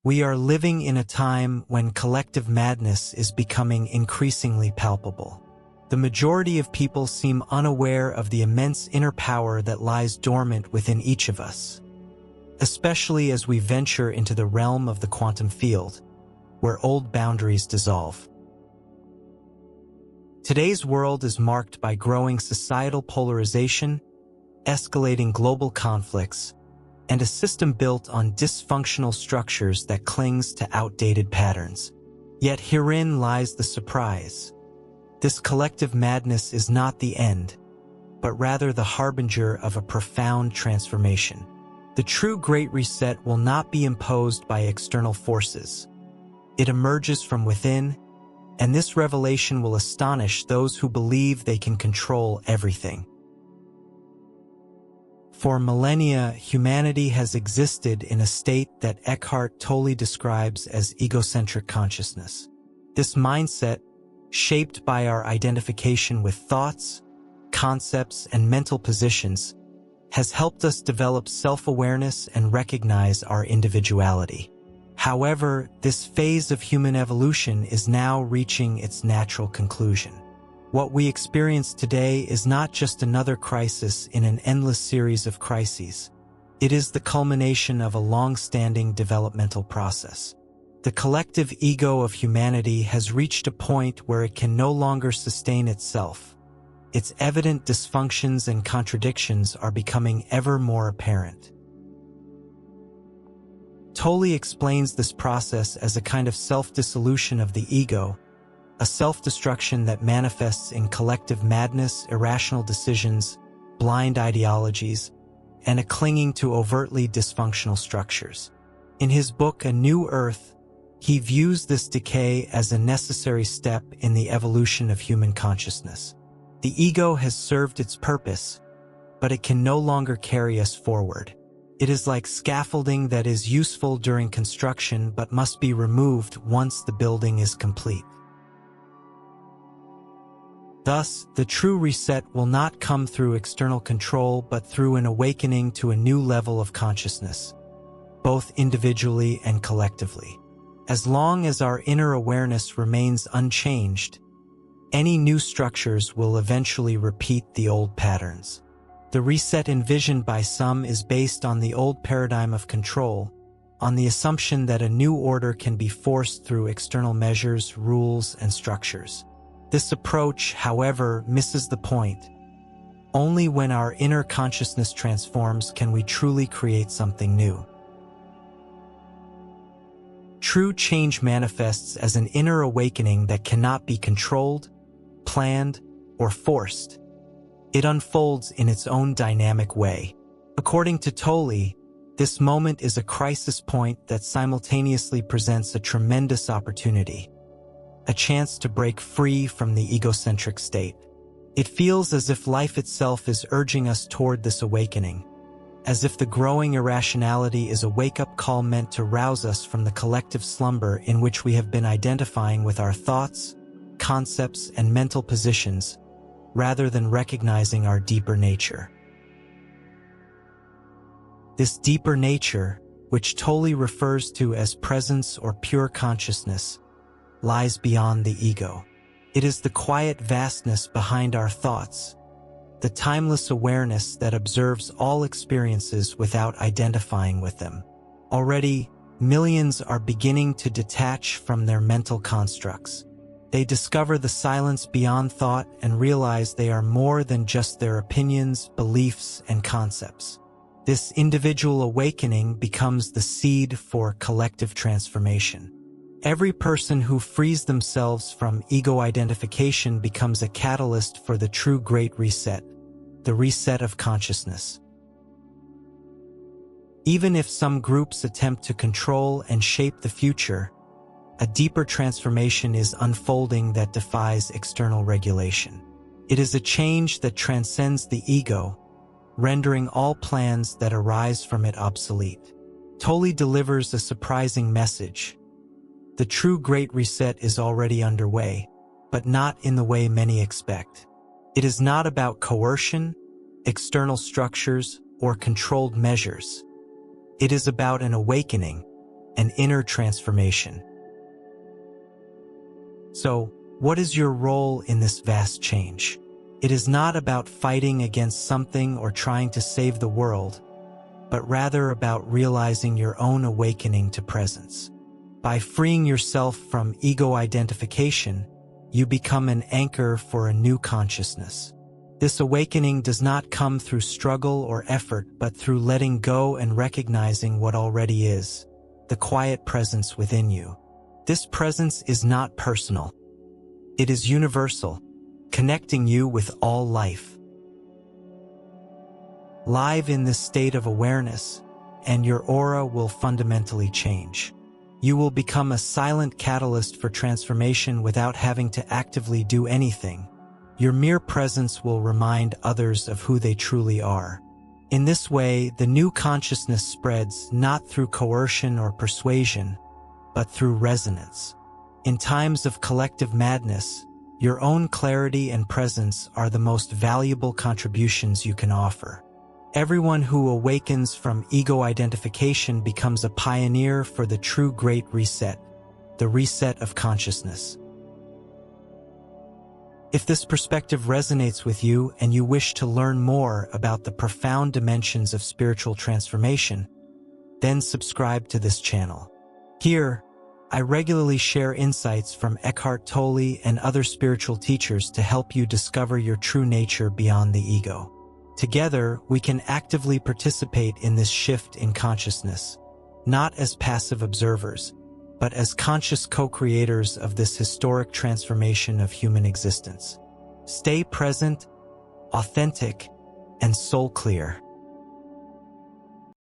We are living in a time when collective madness is becoming increasingly palpable. The majority of people seem unaware of the immense inner power that lies dormant within each of us, especially as we venture into the realm of the quantum field, where old boundaries dissolve. Today's world is marked by growing societal polarization, escalating global conflicts, and a system built on dysfunctional structures that clings to outdated patterns. Yet herein lies the surprise. This collective madness is not the end, but rather the harbinger of a profound transformation. The true Great Reset will not be imposed by external forces. It emerges from within, and this revelation will astonish those who believe they can control everything. For millennia, humanity has existed in a state that Eckhart Tolle describes as egocentric consciousness. This mindset, shaped by our identification with thoughts, concepts, and mental positions, has helped us develop self-awareness and recognize our individuality. However, this phase of human evolution is now reaching its natural conclusion. What we experience today is not just another crisis in an endless series of crises. It is the culmination of a long-standing developmental process. The collective ego of humanity has reached a point where it can no longer sustain itself. Its evident dysfunctions and contradictions are becoming ever more apparent. Tolle explains this process as a kind of self-dissolution of the ego, a self-destruction that manifests in collective madness, irrational decisions, blind ideologies, and a clinging to overtly dysfunctional structures. In his book, A New Earth, he views this decay as a necessary step in the evolution of human consciousness. The ego has served its purpose, but it can no longer carry us forward. It is like scaffolding that is useful during construction but must be removed once the building is complete. Thus, the true reset will not come through external control but through an awakening to a new level of consciousness, both individually and collectively. As long as our inner awareness remains unchanged, any new structures will eventually repeat the old patterns. The reset envisioned by some is based on the old paradigm of control, on the assumption that a new order can be forced through external measures, rules, and structures. This approach, however, misses the point. Only when our inner consciousness transforms can we truly create something new. True change manifests as an inner awakening that cannot be controlled, planned, or forced. It unfolds in its own dynamic way. According to Tolle, this moment is a crisis point that simultaneously presents a tremendous opportunity, a chance to break free from the egocentric state. It feels as if life itself is urging us toward this awakening, as if the growing irrationality is a wake-up call meant to rouse us from the collective slumber in which we have been identifying with our thoughts, concepts, and mental positions, rather than recognizing our deeper nature. This deeper nature, which Tolle refers to as presence or pure consciousness, lies beyond the ego. It is the quiet vastness behind our thoughts, the timeless awareness that observes all experiences without identifying with them. Already, millions are beginning to detach from their mental constructs. They discover the silence beyond thought and realize they are more than just their opinions, beliefs, and concepts. This individual awakening becomes the seed for collective transformation. Every person who frees themselves from ego identification becomes a catalyst for the true Great Reset, the reset of consciousness. Even if some groups attempt to control and shape the future, a deeper transformation is unfolding that defies external regulation. It is a change that transcends the ego, rendering all plans that arise from it obsolete. Tolle delivers a surprising message. The true Great Reset is already underway, but not in the way many expect. It is not about coercion, external structures, or controlled measures. It is about an awakening, and inner transformation. So, what is your role in this vast change? It is not about fighting against something or trying to save the world, but rather about realizing your own awakening to presence. By freeing yourself from ego identification, you become an anchor for a new consciousness. This awakening does not come through struggle or effort, but through letting go and recognizing what already is, the quiet presence within you. This presence is not personal. It is universal, connecting you with all life. Live in this state of awareness, and your aura will fundamentally change. You will become a silent catalyst for transformation without having to actively do anything. Your mere presence will remind others of who they truly are. In this way, the new consciousness spreads not through coercion or persuasion, but through resonance. In times of collective madness, your own clarity and presence are the most valuable contributions you can offer. Everyone who awakens from ego identification becomes a pioneer for the true Great Reset, the reset of consciousness. If this perspective resonates with you and you wish to learn more about the profound dimensions of spiritual transformation, then subscribe to this channel. Here, I regularly share insights from Eckhart Tolle and other spiritual teachers to help you discover your true nature beyond the ego. Together, we can actively participate in this shift in consciousness, not as passive observers, but as conscious co-creators of this historic transformation of human existence. Stay present, authentic, and soul-clear.